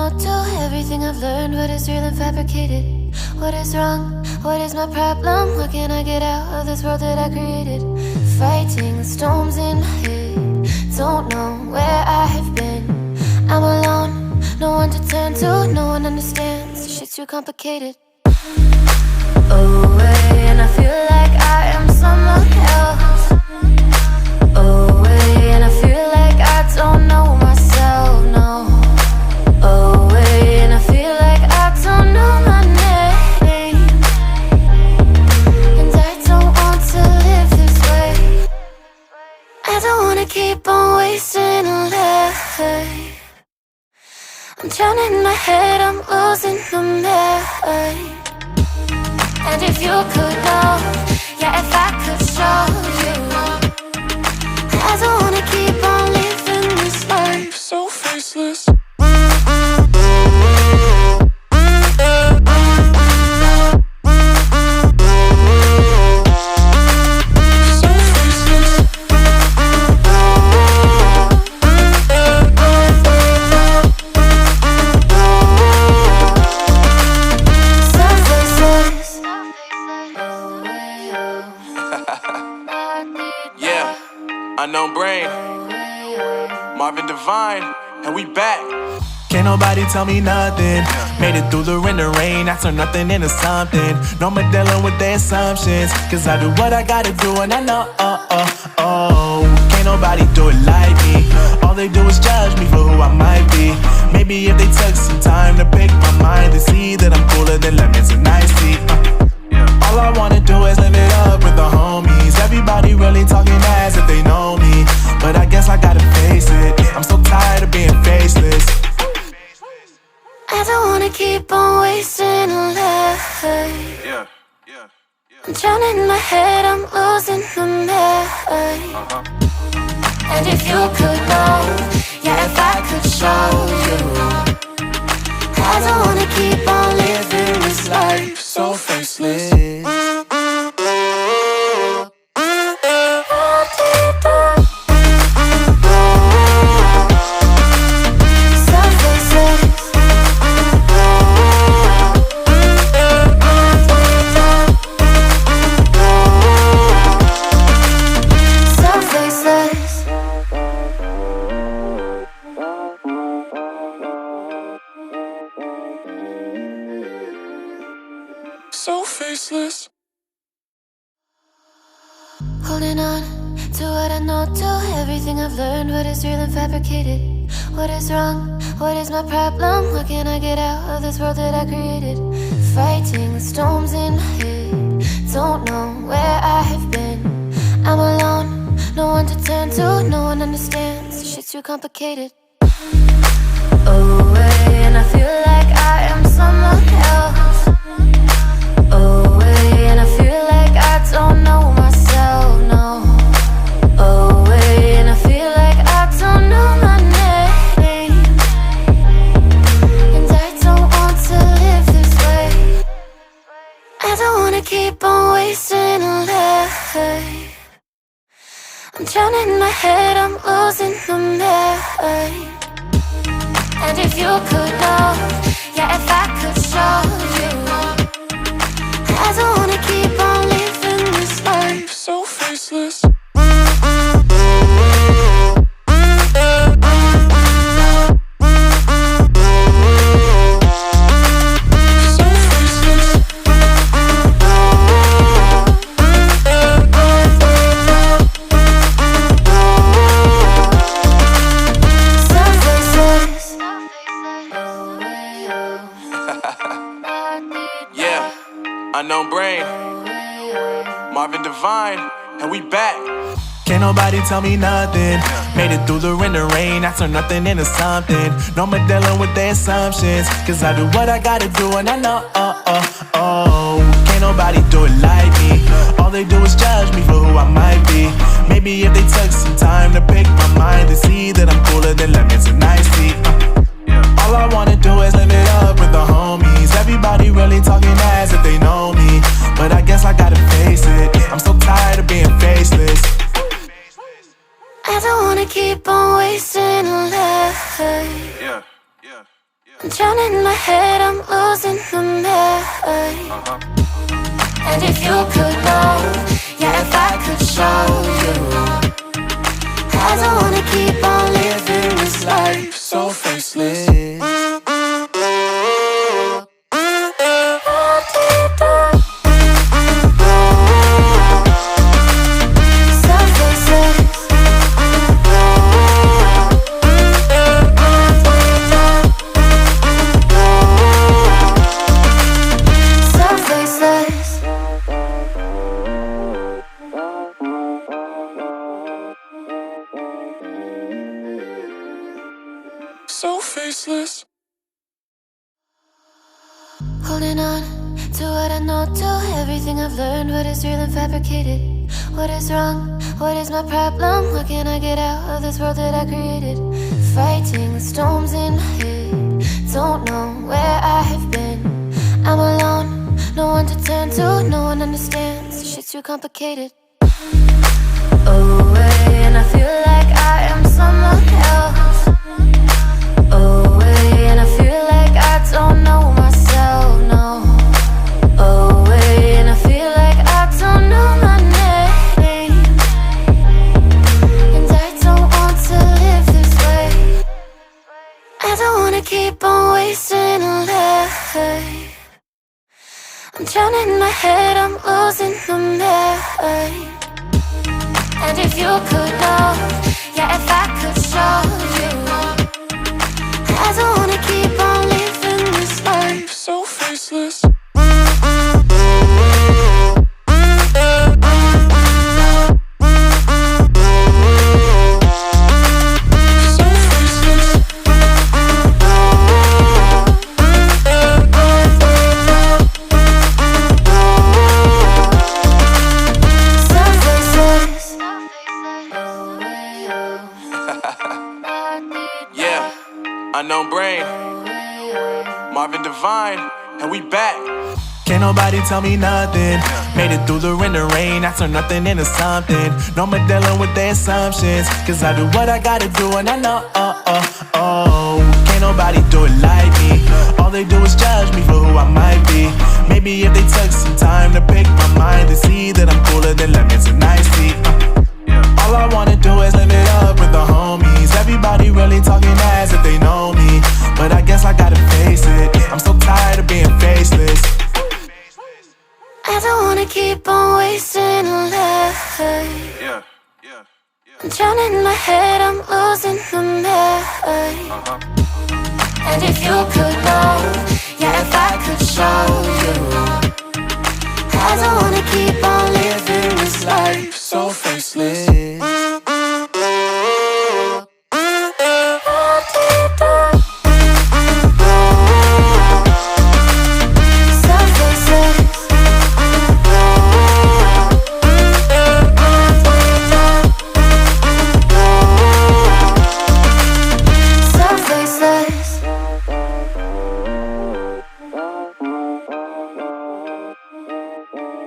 know too. Everything I've learned, what is real and fabricated. What is wrong? What is my problem? What can I get out of this world that I created? Fighting storms in my head. Don't know where I have been. I'm alone, no one to turn to. No one understands, shit's too complicated. Away, and I feel like I am someone else. Away, and I feel like I don't know myself, no. Away, and I feel like I don't know my name. And I don't want to live this way. I don't wanna keep on wasting a life. I'm drowning in my head, I'm losing my mind. And if you could know, yeah, if I could show you, I don't wanna keep on living this life so faceless. Unknown brain, Marvin Divine, and we back. Can't nobody tell me nothing. Made it through the rain and rain, I turn nothing into something. No more dealing with their assumptions, cause I do what I gotta do and I know, can't nobody do it like me. All they do is judge me for who I might be. Maybe if they took some time to pick my mind, they see that I'm cooler than lemons and iced tea. All I wanna do is live it up with the homies. Everybody really talking as if they know me, but I guess I gotta face it. I'm so tired of being faceless. I don't wanna keep on wasting a life. I'm drowning in my head, I'm losing my mind. And if you could know, yeah, if I could show you, I don't wanna keep on living this life so faceless. So faceless. Holding on to what I know too. Everything I've learned, what is real and fabricated. What is wrong? What is my problem? What can I get out of this world that I created? Fighting storms in my head. Don't know where I have been. I'm alone, no one to turn to. No one understands, shit's too complicated. Away, and I feel like I am someone else. Away, and I feel like I don't know myself, no. Away, and I feel like I don't know my name. And I don't want to live this way. I don't wanna keep on wasting a life. I'm drowning in my head, I'm losing my mind. And if you could know, yeah, if I could show you, I don't wanna keep on living this life so faceless. Unknown brain, Marvin Divine, and we back. Can't nobody tell me nothing. Made it through the rain and rain, I turn nothing into something. No more dealing with their assumptions, cause I do what I gotta do and I know, can't nobody do it like me. All they do is judge me for who I might be. Maybe if they took some time to pick my mind, they see that I'm cooler than lemons and iced tea. All I wanna do is live it up with the homies. Everybody really talking as if they know me, but I guess I gotta face it. I'm so tired of being faceless. I don't wanna keep on wasting a life. I'm drowning in my head, I'm losing my mind. And if you could know, yeah, if I could show you, I don't wanna keep on living this life so faceless. So faceless. Holding on to what I know, to everything I've learned, what is real and fabricated, what is wrong, what is my problem, what can I get out of this world that I created, fighting the storms in my head, don't know where I have been, I'm alone, no one to turn to, no one understands, shit's too complicated. Away, and I feel like I am someone else. Away, and I feel like I don't know myself, no. Away, and I feel like I don't know my name. And I don't want to live this way. I don't wanna keep on wasting a life. I'm drowning in my head, I'm losing my mind. And if you could know, yeah, if I could show you, I don't wanna keep on living this life So faceless. Yeah, unknown brain, Marvin Divine, and we back. Can't nobody tell me nothing. Made it through the rain and rain. I turn nothing into something. No more dealing with their assumptions. Cause I do what I gotta do and I know, can't nobody do it like me. All they do is judge me for who I might be. Maybe if they took some time to pick my mind and see that I'm cooler than lemons and iced tea. All I wanna do is live it up with the homies. Everybody really talking as if they know me, but I guess I gotta face it. I'm so tired of being faceless. I don't wanna keep on wasting a life. I'm drowning in my head, I'm losing my mind. And if you could know, yeah, if I could show you, I don't wanna keep on living this life So faceless.